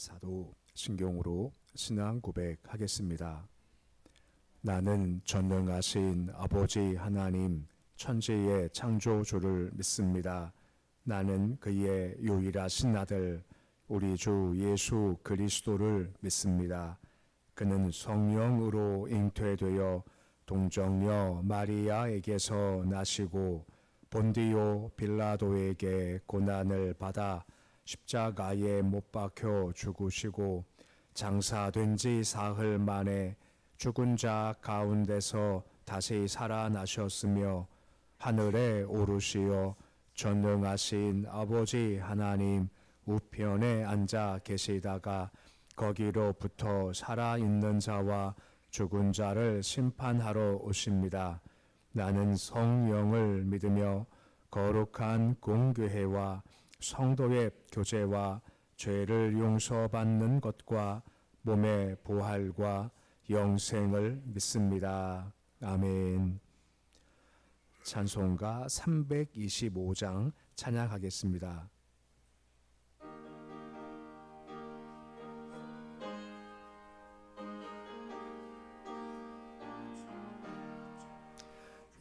사도 신경으로 신앙 고백하겠습니다. 나는 전능하신 아버지 하나님 천지의 창조주를 믿습니다. 나는 그의 유일하신 아들 우리 주 예수 그리스도를 믿습니다. 그는 성령으로 잉태되어 동정녀 마리아에게서 나시고 본디오 빌라도에게 고난을 받아 십자가에 못 박혀 죽으시고 장사된 지 사흘 만에 죽은 자 가운데서 다시 살아나셨으며 하늘에 오르시어 전능하신 아버지 하나님 우편에 앉아 계시다가 거기로부터 살아있는 자와 죽은 자를 심판하러 오십니다. 나는 성령을 믿으며 거룩한 공교회와 성도의 교제와 죄를 용서받는 것과 몸의 부활과 영생을 믿습니다. 아멘. 찬송가 325장 찬양하겠습니다.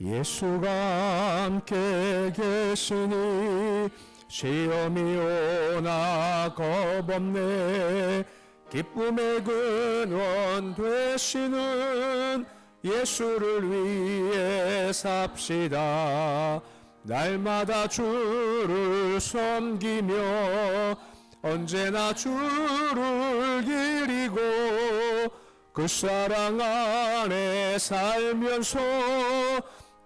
예수가 함께 계시니 시험이 오나 겁없네. 기쁨의 근원 되시는 예수를 위해 삽시다. 날마다 주를 섬기며 언제나 주를 기리고 그 사랑 안에 살면서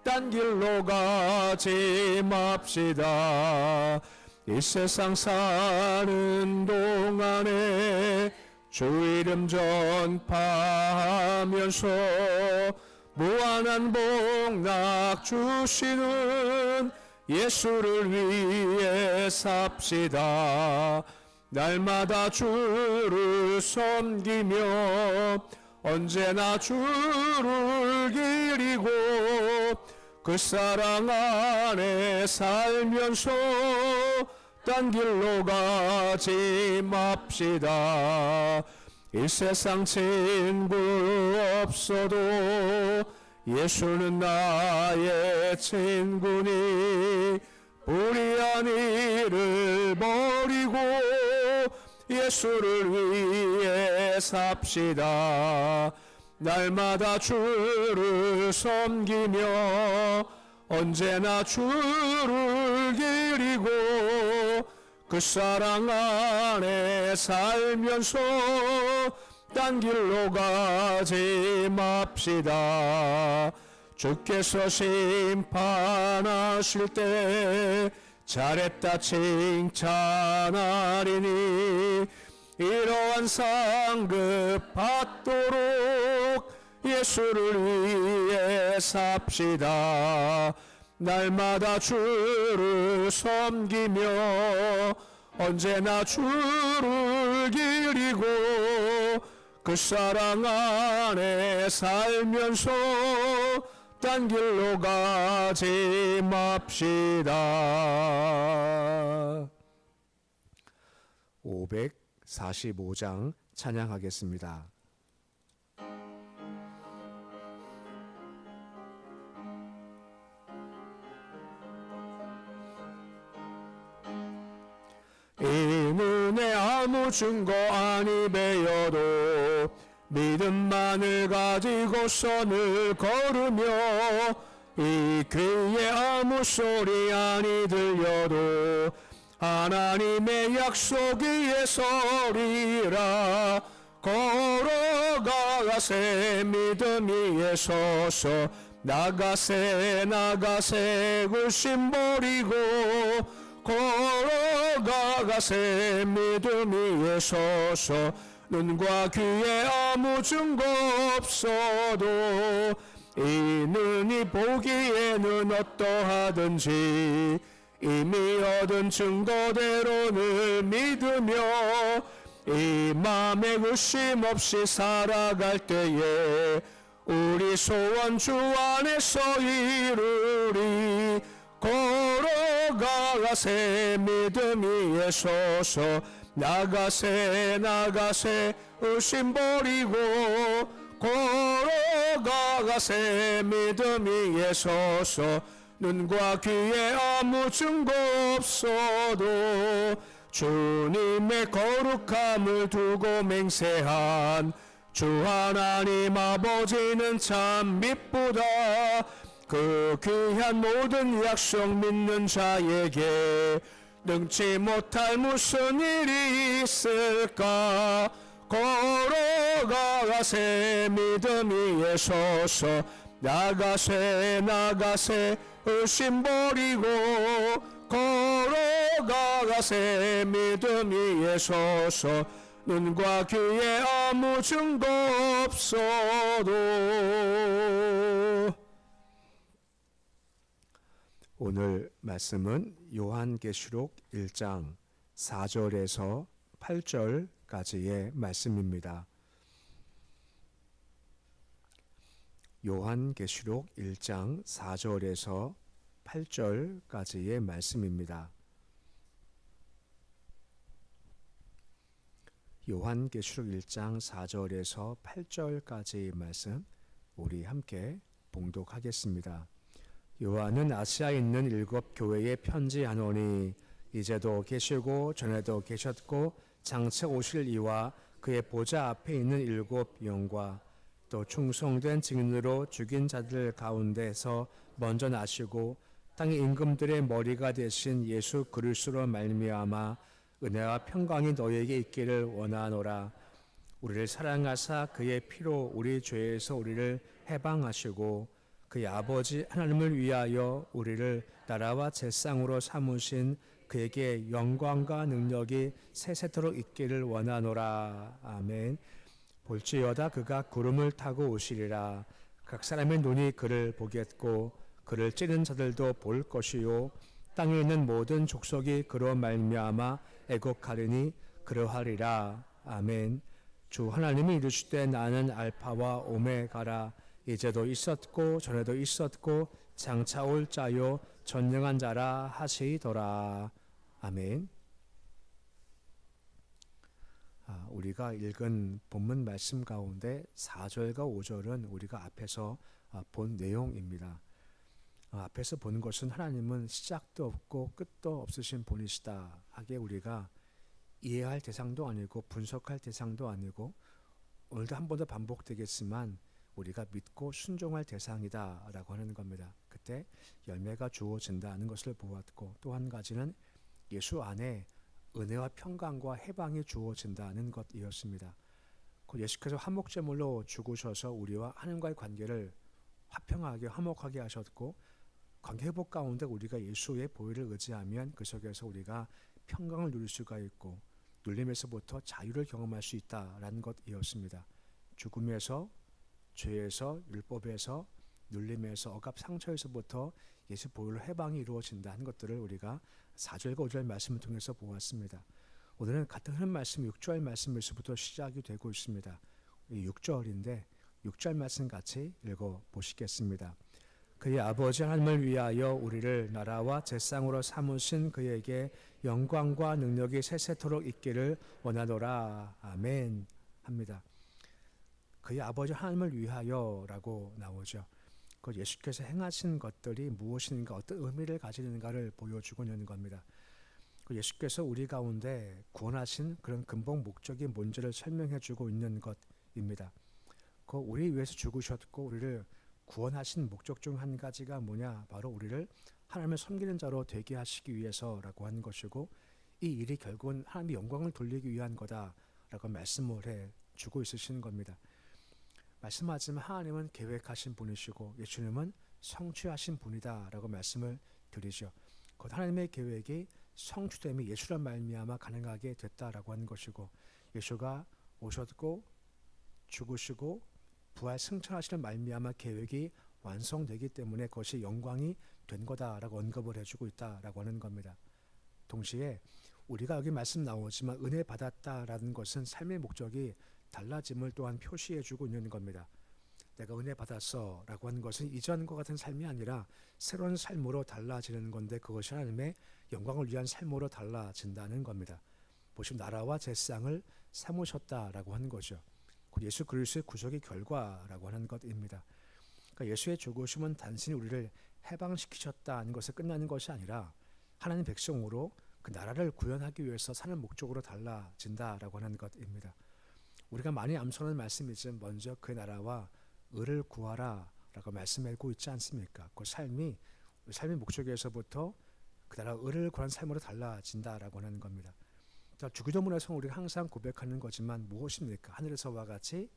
딴 길로 가지 맙시다. 이 세상 사는 동안에 주 이름 전파하면서 무한한 복락 주시는 예수를 위해 삽시다. 날마다 주를 섬기며 언제나 주를 기리고 그 사랑 안에 살면서 딴 길로 가지 맙시다. 이 세상 친구 없어도 예수는 나의 친구니 불의한 일을 버리고 예수를 위해 삽시다. 날마다 주를 섬기며 언제나 주를 기리고 그 사랑 안에 살면서 딴 길로 가지 맙시다. 주께서 심판하실 때 잘했다 칭찬하리니 이러한 상급 받도록 예수를 위해 삽시다. 날마다 주를 섬기며 언제나 주를 기리고 그 사랑 안에 살면서 딴 길로 가지 맙시다. 545장 찬양하겠습니다. 이 눈에 아무 증거 아니 배여도 믿음만을 가지고서 늘 걸으며 이 귀에 아무 소리 아니 들려도 하나님의 약속 위에 서리라. 걸어가세 믿음 위에 서서 나가세 굴심 버리고 걸어가세 믿음 위에 서서 눈과 귀에 아무 증거 없어도 이는이 보기에는 어떠하든지 이미 얻은 증거대로 늘 믿으며 이 맘에 의심 없이 살아갈 때에 우리 소원 주 안에서 이루리. 걸어가세 믿음 위에 서서 나가세 나가세 의심 버리고 걸어가가세 믿음 위에 서서 눈과 귀에 아무 증거 없어도 주님의 거룩함을 두고 맹세한 주 하나님 아버지는 참 미쁘다. 그 귀한 모든 약속 믿는 자에게 능치 못할 무슨 일이 있을까. 걸어가세 믿음 위에 서서 나가세 나가세 의심 버리고 걸어가세 믿음 위에 서서 눈과 귀에 아무 증거 없어도. 오늘 말씀은 요한계시록 1장 4절에서 8절까지의 말씀입니다. 요한계시록 1장 4절에서 8절까지의 말씀입니다. 요한계시록 1장 4절에서 8절까지의 말씀 우리 함께 봉독하겠습니다. 요한은 아시아에 있는 7 교회에 편지하노니 이제도 계시고 전에도 계셨고 장차 오실 이와 그의 보좌 앞에 있는 7 영과 또 충성된 증인으로 죽인 자들 가운데서 먼저 나시고 땅의 임금들의 머리가 되신 예수 그리스도로 말미암아 은혜와 평강이 너희에게 있기를 원하노라. 우리를 사랑하사 그의 피로 우리 죄에서 우리를 해방하시고 그의 아버지 하나님을 위하여 우리를 나라와 제상으로 삼으신 그에게 영광과 능력이 세세토록 있기를 원하노라. 아멘. 볼지어다 그가 구름을 타고 오시리라. 각 사람의 눈이 그를 보겠고 그를 찌른 자들도 볼 것이요 땅에 있는 모든 족속이 그로 말미암아 애곡하리니 그러하리라. 아멘. 주 하나님이 이르시되 나는 알파와 오메가라. 이제도 있었고 전에도 있었고 장차 올 자요 전능한 자라 하시더라. 아멘. 우리가 읽은 본문 말씀 가운데 4절과 5절은 우리가 앞에서 본 내용입니다. 앞에서 본 것은 하나님은 시작도 없고 끝도 없으신 분이시다 하게 우리가 이해할 대상도 아니고 분석할 대상도 아니고 오늘도 한 번 더 반복되겠지만 우리가 믿고 순종할 대상이다 라고 하는 겁니다. 그때 열매가 주어진다는 것을 보았고 또 한 가지는 예수 안에 은혜와 평강과 해방이 주어진다는 것이었습니다. 예수께서 화목제물로 죽으셔서 우리와 하나님과의 관계를 화평하게 화목하게 하셨고 관계 회복 가운데 우리가 예수의 보혈을 의지하면 그 속에서 우리가 평강을 누릴 수가 있고 눌림에서부터 자유를 경험할 수 있다라는 것이었습니다. 죽음에서 죄에서 율법에서 눌림에서 억압 상처에서부터 예수 보혈로 해방이 이루어진다는 것들을 우리가 4절과 5절 말씀을 통해서 보았습니다. 오늘은 같은 말씀 6절 말씀에서부터 시작이 되고 있습니다. 6절인데 6절 말씀 같이 읽어보시겠습니다. 그의 아버지 하나님을 위하여 우리를 나라와 제상으로 삼으신 그에게 영광과 능력이 세세토록 있기를 원하노라. 아멘 합니다. 그의 아버지 하나님을 위하여 라고 나오죠. 그 예수께서 행하신 것들이 무엇인가 어떤 의미를 가지는가를 보여주고 있는 겁니다. 그 예수께서 우리 가운데 구원하신 그런 근본 목적이 뭔지를 설명해 주고 있는 것입니다. 그 우리 위해서 죽으셨고 우리를 구원하신 목적 중 한 가지가 뭐냐, 바로 우리를 하나님을 섬기는 자로 되게 하시기 위해서라고 하는 것이고 이 일이 결국은 하나님의 영광을 돌리기 위한 거다라고 말씀을 해 주고 있으신 겁니다. 말씀하지만 하나님은 계획하신 분이시고 예수님은 성취하신 분이다라고 말씀을 드리죠. 곧 하나님의 계획이 성취됨이 예수란 말미암아 가능하게 됐다라고 하는 것이고 예수가 오셨고 죽으시고 부활 승천하시는 말미암아 계획이 완성되기 때문에 그것이 영광이 된 거다라고 언급을 해주고 있다라고 하는 겁니다. 동시에 우리가 여기 말씀 나오지만 은혜 받았다라는 것은 삶의 목적이 달라짐을 또한 표시해주고 있는 겁니다. 내가 은혜 받았어 라고 하는 것은 이전과 같은 삶이 아니라 새로운 삶으로 달라지는 건데 그것이 하나님의 영광을 위한 삶으로 달라진다는 겁니다. 보시면 나라와 제사장을 삼으셨다라고 하는 거죠. 예수 그리스도의 구속의 결과라고 하는 것입니다. 그러니까 예수의 죽으심은 단순히 우리를 해방시키셨다는 것에 끝나는 것이 아니라 하나님 백성으로 그 나라를 구현하기 위해서 사는 목적으로 달라진다라고 하는 것입니다. 우리가 많이 암송하는 말씀이지만 먼저 그 나라와 의를 구하라 라고 말씀하고 있지 않습니까? 그 삶이 삶의 목적에서부터 그 나라 의를 구하는 삶으로 달라진다라고 하는 겁니다. 주기도문에서 우리가 항상 고백하는 거지만 무엇입니까? 하늘에서와 같이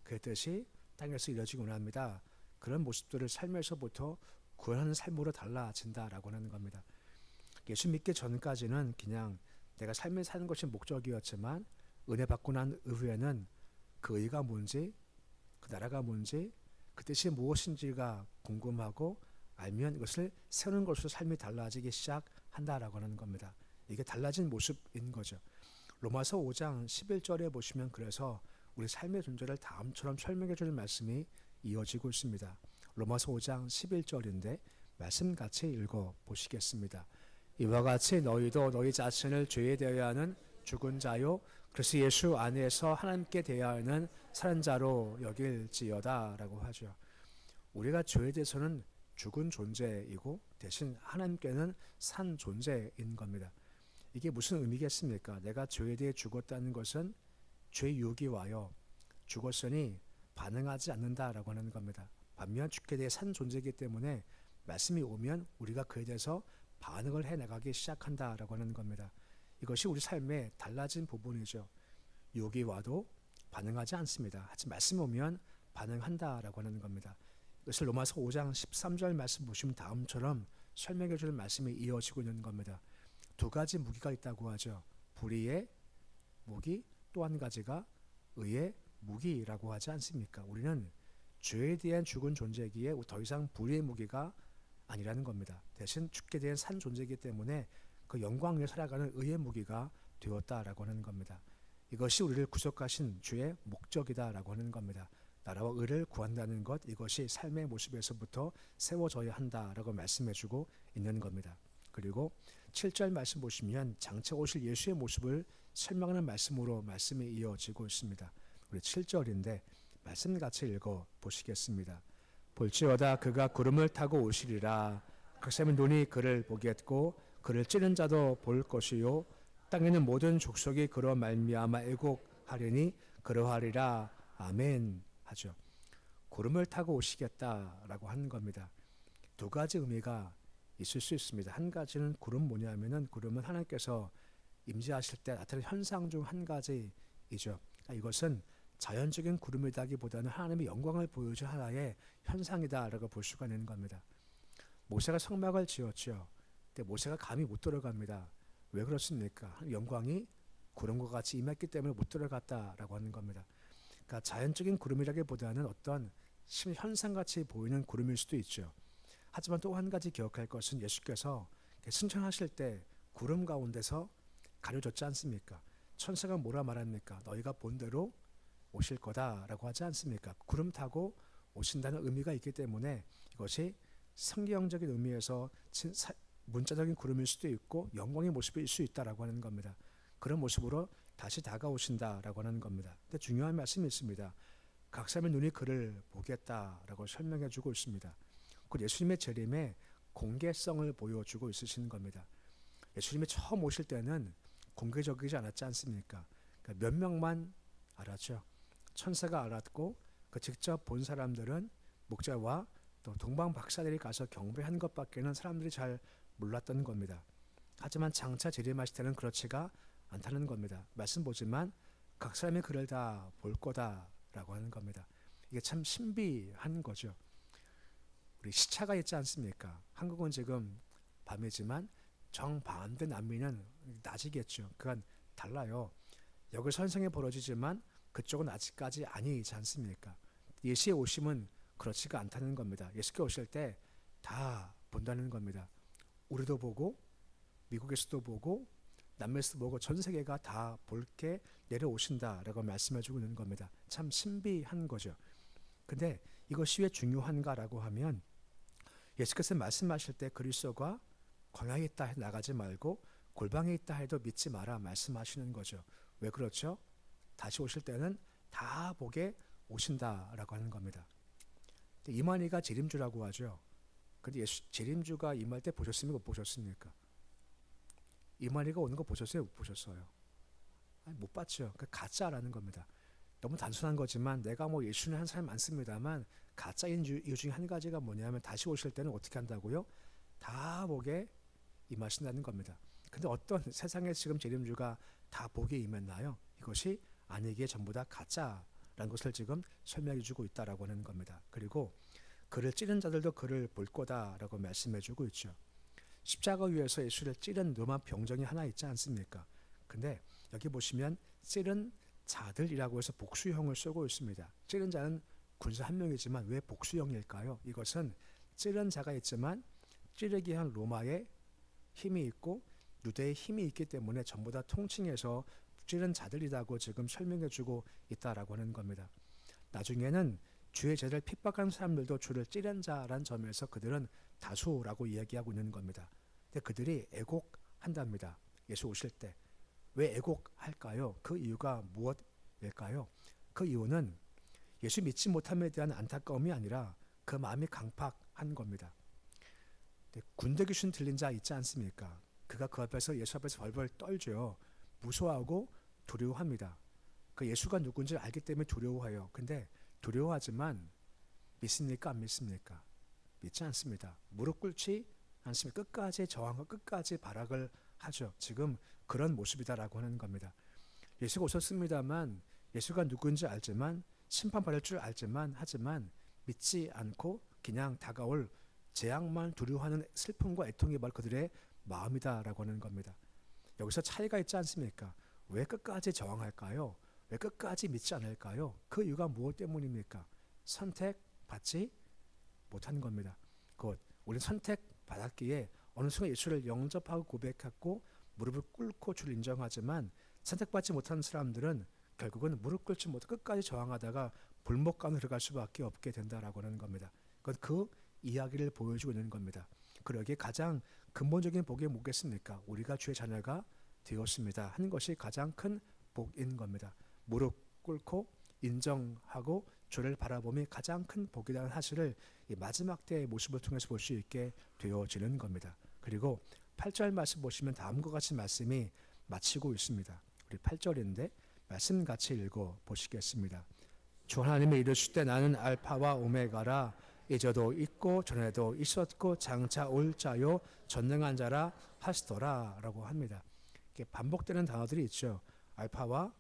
그의 뜻이 땅에서 이루어지기 원합니다. 그런 모습들을 삶에서부터 구원하는 삶으로 달라진다라고 하는 겁니다. 예수 믿기 전까지는 그냥 내가 삶을 사는 것이 목적이었지만 은혜 받고 난 이후에는 그 의가 뭔지, 그 나라가 뭔지, 그 뜻이 무엇인지가 궁금하고 알면 이것을 세우는 것으로 삶이 달라지기 시작한다라고 하는 겁니다. 이게 달라진 모습인 거죠. 로마서 5장 11절에 보시면 그래서 우리 삶의 존재를 다음처럼 설명해 주는 말씀이 이어지고 있습니다. 로마서 5장 11절인데 말씀 같이 읽어 보시겠습니다. 이와 같이 너희도 너희 자신을 죄에 대하여 하는 죽은 자요 그리스도 예수 안에서 하나님께 대하여 하는 사는 자로 여길지어다 라고 하죠. 우리가 죄에 대해서는 죽은 존재이고 대신 하나님께는 산 존재인 겁니다. 이게 무슨 의미겠습니까? 내가 죄에 대해 죽었다는 것은 죄 유혹이 와요. 죽었으니 반응하지 않는다라고 하는 겁니다. 반면 죽게 대해 산 존재이기 때문에 말씀이 오면 우리가 그에 대해서 반응을 해나가기 시작한다라고 하는 겁니다. 이것이 우리 삶의 달라진 부분이죠. 유혹이 와도 반응하지 않습니다. 하지만 말씀이 오면 반응한다라고 하는 겁니다. 이것을 로마서 5장 13절 말씀 보시면 다음처럼 설명해 주는 말씀이 이어지고 있는 겁니다. 두 가지 무기가 있다고 하죠. 불의의 무기, 또 한 가지가 의의 무기라고 하지 않습니까? 우리는 죄에 대한 죽은 존재이기에 더 이상 불의의 무기가 아니라는 겁니다. 대신 죽게 된 산 존재이기 때문에 그 영광 위에 살아가는 의의 무기가 되었다라고 하는 겁니다. 이것이 우리를 구속하신 주의 목적이다라고 하는 겁니다. 나라와 의를 구한다는 것, 이것이 삶의 모습에서부터 세워져야 한다라고 말씀해주고 있는 겁니다. 그리고 7절 말씀 보시면 장차 오실 예수의 모습을 설명하는 말씀으로 말씀이 이어지고 있습니다. 우리 7절인데 말씀 같이 읽어 보시겠습니다. 볼지어다 그가 구름을 타고 오시리라. 각사의 눈이 그를 보겠고 그를 찌른 자도 볼 것이요 땅에는 모든 족속이 그로 말미암아 애곡하리니 그러하리라. 아멘 하죠. 구름을 타고 오시겠다라고 하는 겁니다. 두 가지 의미가 있을 수 있습니다. 한 가지는 구름 뭐냐면은 구름은 하나님께서 임재하실 때 나타나는 현상 중 한 가지이죠. 이것은 자연적인 구름이다기보다는 하나님의 영광을 보여준 하나의 현상이다라고 볼 수가 있는 겁니다. 모세가 성막을 지었죠. 근데 모세가 감히 못 들어갑니다. 왜 그렇습니까? 영광이 구름과 같이 임했기 때문에 못 들어갔다라고 하는 겁니다. 그러니까 자연적인 구름이라기보다는 어떤 현상같이 보이는 구름일 수도 있죠. 하지만 또 한 가지 기억할 것은 예수께서 승천하실 때 구름 가운데서 가려졌지 않습니까? 천사가 뭐라 말합니까? 너희가 본 대로 오실 거다라고 하지 않습니까? 구름 타고 오신다는 의미가 있기 때문에 이것이 성경적인 의미에서 문자적인 구름일 수도 있고 영광의 모습일 수 있다라고 하는 겁니다. 그런 모습으로 다시 다가오신다라고 하는 겁니다. 근데 중요한 말씀이 있습니다. 각 사람의 눈이 그를 보겠다라고 설명해 주고 있습니다. 그 예수님의 재림의 공개성을 보여주고 있으시는 겁니다. 예수님이 처음 오실 때는 공개적이지 않았지 않습니까? 그러니까 몇 명만 알았죠. 천사가 알았고 그 직접 본 사람들은 목자와 또 동방 박사들이 가서 경배한 것밖에는 사람들이 잘 몰랐던 겁니다. 하지만 장차 재림하실 때는 그렇지가 않다는 겁니다. 말씀 보지만 각 사람이 그를 다 볼 거다라고 하는 겁니다. 이게 참 신비한 거죠. 우리 시차가 있지 않습니까? 한국은 지금 밤이지만 정반대 남미는 낮이겠죠. 그건 달라요. 여기 선생이 벌어지지만 그쪽은 아직까지 아니지 않습니까? 예수의 오심은 그렇지가 않다는 겁니다. 예수께 오실 때 다 본다는 겁니다. 우리도 보고 미국에서도 보고 남미에서도 보고 전 세계가 다 볼게 내려오신다라고 말씀해주고 있는 겁니다. 참 신비한 거죠. 근데 이것이 왜 중요한가라고 하면 예수께서 말씀하실 때 그리스도가 광야에 있다 나가지 말고 골방에 있다 해도 믿지 마라 말씀하시는 거죠. 왜 그렇죠? 다시 오실 때는 다 보게 오신다라고 하는 겁니다. 이만희가 재림주라고 하죠. 근데 재림주가 임할 때 보셨습니까? 못 보셨습니까? 이만희가 오는 거 보셨어요? 못 보셨어요? 아니, 못 봤죠. 그 가짜라는 겁니다. 너무 단순한 거지만 내가 뭐 예수는 한 사람 많습니다만 가짜인 이유 중에 한 가지가 뭐냐면 다시 오실 때는 어떻게 한다고요? 다 보게 임하신다는 겁니다. 근데 어떤 세상에 지금 재림주가 다 보게 임했나요? 이것이 아니기에 전부 다 가짜라는 것을 지금 설명해 주고 있다라고 하는 겁니다. 그리고 그를 찌른 자들도 그를 볼 거다라고 말씀해 주고 있죠. 십자가 위에서 예수를 찌른 로마 병정이 하나 있지 않습니까? 근데 여기 보시면 찌른 자들이라고 해서 복수형을 쓰고 있습니다. 찌른 자는 군사 한 명이지만 왜 복수형일까요? 이것은 찌른 자가 있지만 찌르기 한 로마의 힘이 있고 유대의 힘이 있기 때문에 전부 다 통칭해서 찌른 자들이라고 지금 설명해주고 있다라고 하는 겁니다. 나중에는 주의 제자를 핍박한 사람들도 주를 찌른 자란 점에서 그들은 다수라고 이야기하고 있는 겁니다. 근데 그들이 애곡한답니다. 예수 오실 때. 왜 애곡할까요? 그 이유가 무엇일까요? 그 이유는 예수 믿지 못함에 대한 안타까움이 아니라 그 마음이 강팍한 겁니다. 군대 귀신 들린 자 있지 않습니까? 그가 그 앞에서 예수 앞에서 벌벌 떨죠. 무서워하고 두려워합니다. 그 예수가 누군지 알기 때문에 두려워해요. 근데 두려워하지만 믿습니까? 안 믿습니까? 믿지 않습니다. 무릎 꿇지 않습니다. 끝까지 저항과 끝까지 발악을 하죠. 지금 그런 모습이다라고 하는 겁니다. 예수가 오셨습니다만 예수가 누군지 알지만 심판받을 줄 알지만 하지만 믿지 않고 그냥 다가올 재앙만 두려워하는 슬픔과 애통이 바로 그들의 마음이다라고 하는 겁니다. 여기서 차이가 있지 않습니까? 왜 끝까지 저항할까요? 왜 끝까지 믿지 않을까요? 그 이유가 무엇 때문입니까? 선택받지 못한 겁니다. 곧 우리는 선택받았기에 어느 순간 예수를 영접하고 고백했고 무릎을 꿇고 주를 인정하지만 선택받지 못한 사람들은 결국은 무릎 꿇지 못하고 끝까지 저항하다가 불목강으로 들어갈 수밖에 없게 된다라고 하는 겁니다. 그건 그 이야기를 보여주고 있는 겁니다. 그러기에 가장 근본적인 복이 뭐겠습니까? 우리가 주의 자녀가 되었습니다 하는 것이 가장 큰 복인 겁니다. 무릎 꿇고 인정하고 주를 바라봄이 가장 큰 복이라는 사실을 이 마지막 때의 모습을 통해서 볼 수 있게 되어지는 겁니다. 그리고 8절 말씀 보시면 다음과 같이 말씀이 마치고 있습니다. 우리 8절인데 말씀 같이 읽어 보시겠습니다. 주 하나님이 이르실 때 나는 알파와 오메가라 이제도 있고 전에도 있었고 장차 올 자요 전능한 자라 하시더라 라고 합니다. 이렇게 반복되는 단어들이 있죠. 알파와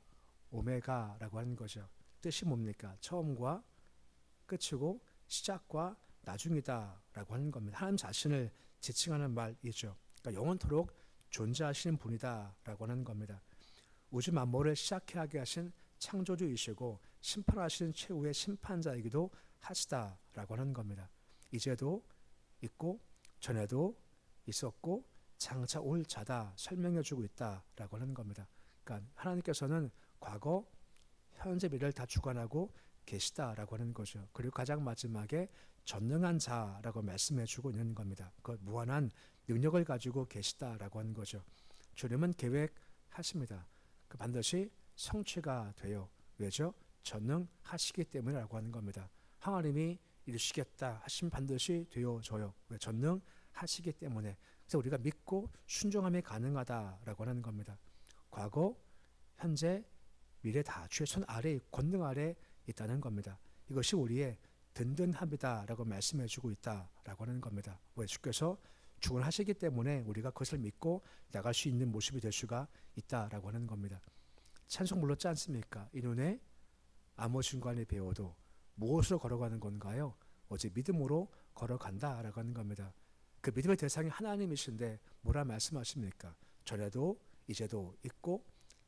오메가라고 하는 거죠. 뜻이 뭡니까? 처음과 끝이고 시작과 나중이다 라고 하는 겁니다. 하나님 자신을 지칭하는 말이죠. 그러니까 영원토록 존재하시는 분이다 라고 하는 겁니다. 우주 만물을 시작하게 하신 창조주이시고 심판하시는 최후의 심판자이기도 하시다라고 하는 겁니다. 이제도 있고 전에도 있었고 장차 올 자다 설명해주고 있다라고 하는 겁니다. 그러니까 하나님께서는 과거, 현재, 미래를 다 주관하고 계시다라고 하는 거죠. 그리고 가장 마지막에 전능한 자라고 말씀해주고 있는 겁니다. 그 무한한 능력을 가지고 계시다라고 하는 거죠. 주님은 계획하십니다. 그 반드시 성취가 돼요. 왜죠? 전능하시기 때문이라고 하는 겁니다. 하나님이 이루시겠다 하시면 반드시 되어져요. 왜? 전능하시기 때문에. 그래서 우리가 믿고 순종함이 가능하다라고 하는 겁니다. 과거, 현재, 미래 다 주의 손 아래, 권능 아래 있다는 겁니다. 이것이 우리의 든든함이다라고 말씀해주고 있다라고 하는 겁니다. 왜? 주께서 주권하시기 때문에 우리가 그것을 믿고 나갈 수 있는 모습이 될 수가 있다라고 하는 겁니다. 찬송 불렀지 않습니까? 이 눈에 아무 순간에 배워도 무엇으로 걸어가는 건가요? 오직 믿음으로 걸어간다라고 하는 겁니다. 그 믿음의 대상이 하나님이신데 뭐라 말씀하십니까? 전에도 이제도 있고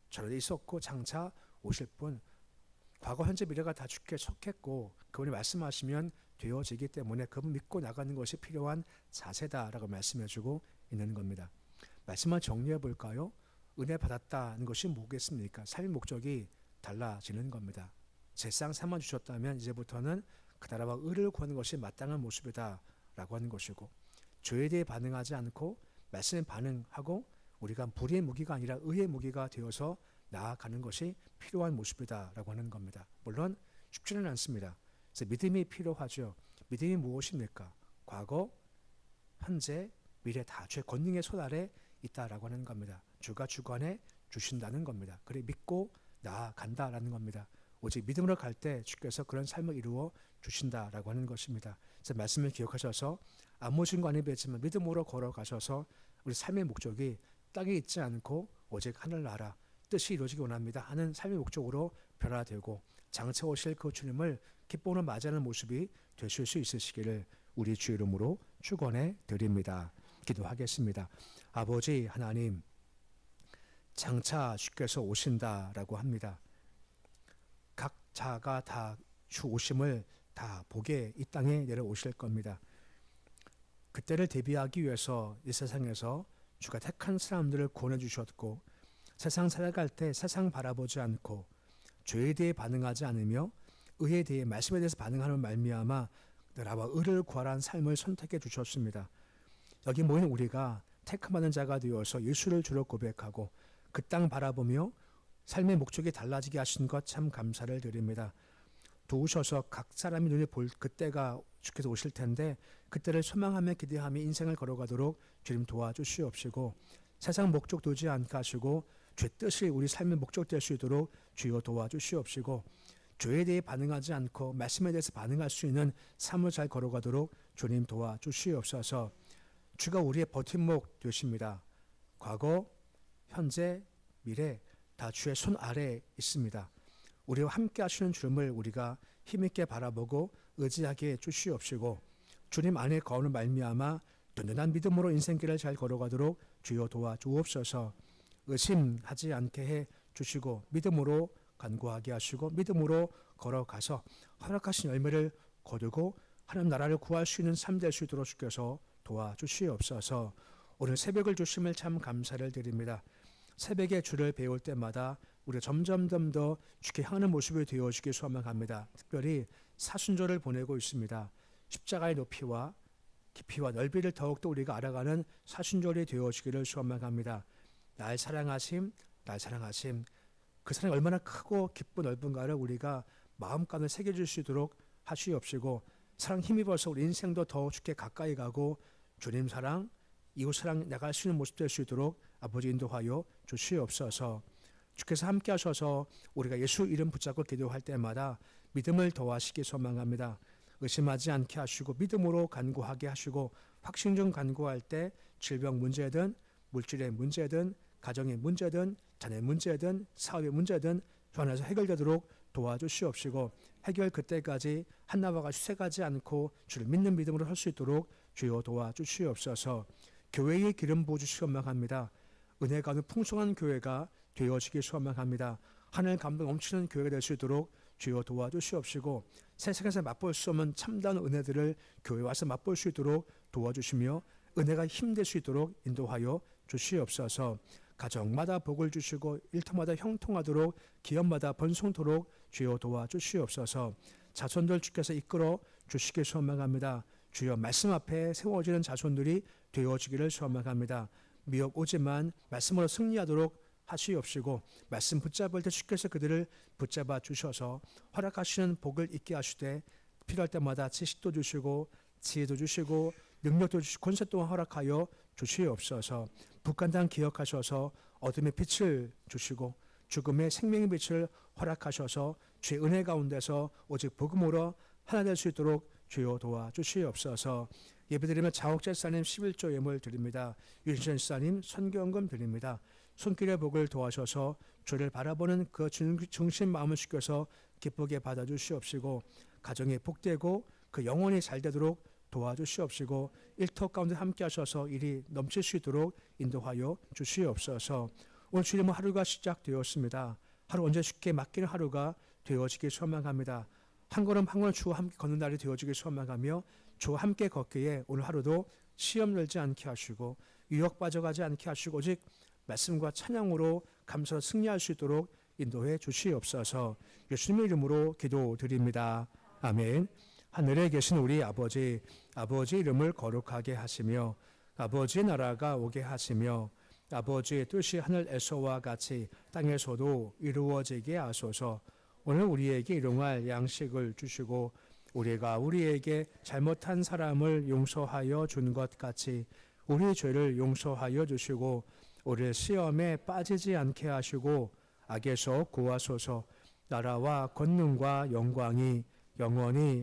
전에도 있었고 장차 오실 분, 과거 현재 미래가 다 주께 속했고 그분이 말씀하시면 되어지기 때문에 그분 믿고 나가는 것이 필요한 자세다라고 말씀해주고 있는 겁니다. 말씀을 정리해 볼까요? 은혜 받았다는 것이 뭐겠습니까? 삶의 목적이 달라지는 겁니다. 제상 삼아 주셨다면 이제부터는 그 나라와 의를 구하는 것이 마땅한 모습이다 라고 하는 것이고, 죄에 대해 반응하지 않고 말씀에 반응하고 우리가 불의 무기가 아니라 의의 무기가 되어서 나아가는 것이 필요한 모습이다라고 하는 겁니다. 물론 쉽지는 않습니다. 그래서 믿음이 필요하죠. 믿음이 무엇입니까? 과거, 현재, 미래 다 주의 권능의 손 아래 있다라고 하는 겁니다. 주가 주관해 주신다는 겁니다. 그래 믿고 나아간다라는 겁니다. 오직 믿음으로 갈 때 주께서 그런 삶을 이루어 주신다라고 하는 것입니다. 그래서 말씀을 기억하셔서 아무 증거안이 뵙지만 믿음으로 걸어가셔서 우리 삶의 목적이 땅에 있지 않고 오직 하늘나라 뜻이 이루어지기 원합니다 하는 삶의 목적으로 변화되고 장차 오실 그 주님을 기쁨으로 맞이하는 모습이 되실 수 있으시기를 우리 주 이름으로 축원해 드립니다. 기도하겠습니다. 아버지 하나님, 장차 주께서 오신다라고 합니다. 각 자가 다 주 오심을 다 보게 이 땅에 내려오실 겁니다. 그때를 대비하기 위해서 이 세상에서 주가 택한 사람들을 구원해 주셨고, 세상 살아갈 때 세상 바라보지 않고 죄에 대해 반응하지 않으며 의에 대해 말씀에 대해서 반응하는 말미암아 나라와 의를 구하라는 삶을 선택해 주셨습니다. 여기 모인 우리가 택함받은 자가 되어서 예수를 주로 고백하고 그 땅 바라보며 삶의 목적이 달라지게 하신 것 참 감사를 드립니다. 도우셔서 각 사람이 눈에 볼 그때가 주께서 오실 텐데 그때를 소망하며 기대하며 인생을 걸어가도록 주님 도와주시옵시고, 세상 목적 두지 않게 하시고 죄 뜻이 우리 삶의 목적 될 수 있도록 주여 도와주시옵시고, 죄에 대해 반응하지 않고 말씀에 대해서 반응할 수 있는 삶을 잘 걸어가도록 주님 도와주시옵소서. 주가 우리의 버팀목 되십니다. 과거, 현재, 미래 다 주의 손 아래에 있습니다. 우리와 함께 하시는 주님을 우리가 힘있게 바라보고 의지하게 해주시옵시고, 주님 안에 거하는 말미암아 든든한 믿음으로 인생길을 잘 걸어가도록 주여 도와주옵소서. 의심하지 않게 해 주시고 믿음으로 간구하게 하시고 믿음으로 걸어가서 허락하신 열매를 거두고 하나님 나라를 구할 수 있는 삶 될 수 있도록 주께서 도와주시옵소서. 오늘 새벽을 주심을 참 감사를 드립니다. 새벽에 주를 배울 때마다 우리가 점점점 더 주께 향하는 모습이 되어지길 소망합니다. 특별히 사순절을 보내고 있습니다. 십자가의 높이와 깊이와 넓이를 더욱더 우리가 알아가는 사순절이 되어지기를 소망합니다. 날 사랑하심, 날 사랑하심, 그 사랑이 얼마나 크고 깊고 넓은가를 우리가 마음간을 새겨줄 수 있도록 하시옵시고, 사랑 힘입어서 우리 인생도 더 주께 가까이 가고 주님 사랑, 이웃 사랑 나갈 수 있는 모습 될 수 있도록 아버지 인도하여 주시옵소서. 주께서 함께 하셔서 우리가 예수 이름 붙잡고 기도할 때마다 믿음을 더하시기 소망합니다. 의심하지 않게 하시고 믿음으로 간구하게 하시고, 확신 중 간구할 때 질병 문제든 물질의 문제든 가정의 문제든 자녀의 문제든 사업의 문제든 주 안에서 해결되도록 도와주시옵시고, 해결 그때까지 한나와 같이 쇠가지 않고 주를 믿는 믿음으로 할 수 있도록 주여 도와주시옵소서. 교회의 기름 부어주시기 소망합니다. 은혜가 가득 풍성한 교회가 되어지기 소망합니다. 하늘 감동 넘치는 교회가 될 수 있도록 주여 도와주시옵시고, 세상에서 맛볼 수 없는 참다운 은혜들을 교회에 와서 맛볼 수 있도록 도와주시며 은혜가 힘될 수 있도록 인도하여 주시옵소서. 가정마다 복을 주시고 일터마다 형통하도록 기업마다 번성토록 주여 도와주시옵소서. 자손들 주께서 이끌어 주시길 소망합니다. 주여 말씀 앞에 세워지는 자손들이 되어지기를 소망합니다. 미혹 오지만 말씀으로 승리하도록 하시옵시고, 말씀 붙잡을 때 주께서 그들을 붙잡아 주셔서 허락하시는 복을 있게 하시되 필요할 때마다 지식도 주시고 지혜도 주시고 능력도 주시고 권세 또한 허락하여 주시옵소서. 북한당 기억하셔서 어둠의 빛을 주시고 죽음의 생명의 빛을 허락하셔서 주의 은혜 가운데서 오직 복음으로 하나 될 수 있도록 주여 도와주시옵소서. 예배드리며 자옥제사님 11조 예물 드립니다. 윤신 집사님 선교헌금 드립니다. 손길의 복을 도와셔서 주를 바라보는 그 중심 마음을 시켜서 기쁘게 받아주시옵시고, 가정이 복되고 그 영혼이 잘 되도록 도와주시옵시고, 일터 가운데 함께 하셔서 일이 넘칠 수 있도록 인도하여 주시옵소서. 오늘 주님은 하루가 시작되었습니다. 하루 언제 쉽게 맡기는 하루가 되어지길 소망합니다. 한 걸음 한 걸음 주와 함께 걷는 날이 되어지길 소망하며, 주와 함께 걷기에 오늘 하루도 시험 열지 않게 하시고 유혹 빠져가지 않게 하시고 오직 말씀과 찬양으로 감사로 승리할 수 있도록 인도해 주시옵소서. 예수님의 이름으로 기도드립니다. 아멘. 하늘에 계신 우리 아버지, 아버지 이름을 거룩하게 하시며 아버지의 나라가 오게 하시며 아버지의 뜻이 하늘에서와 같이 땅에서도 이루어지게 하소서. 오늘 우리에게 일용할 양식을 주시고 우리가 우리에게 잘못한 사람을 용서하여 준 것 같이 우리 죄를 용서하여 주시고 우리 시험에 빠지지 않게 하시고 악에서 구하소서. 나라와 권능과 영광이 영원히